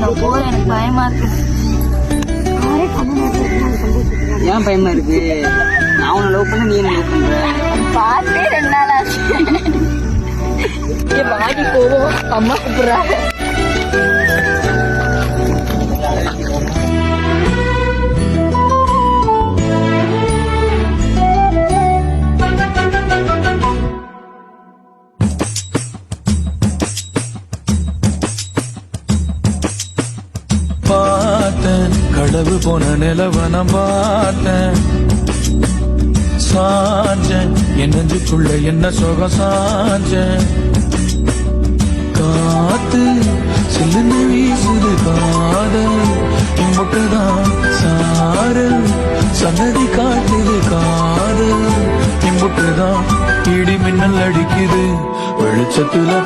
நான் போறேன், எனக்கு பயமா இருக்கு. ஏன் பயமா இருக்கு? நான் உன்னை லவ் பண்ண, நீ என்ன லவ் பண்ற? பார்த்தே 2 நாள் ஆச்சு. வாடி போவோம், அம்மா கூப்பிடுறாங்க. பார்த்தேன் கடவு போன நிலவன பார்த்தேன், சாஞ்சேன் என் நெஞ்சுக்குள்ள என்ன சுகம் சாஞ்சேன். காத்து சில்லுன்னு வீசுது காதல், இம்புட்டுதான் சாரல் சன்னதி காட்டுது காதல், இம்புட்டுதான் இடி மின்னல் அடிக்குது வெளிச்சத்துல.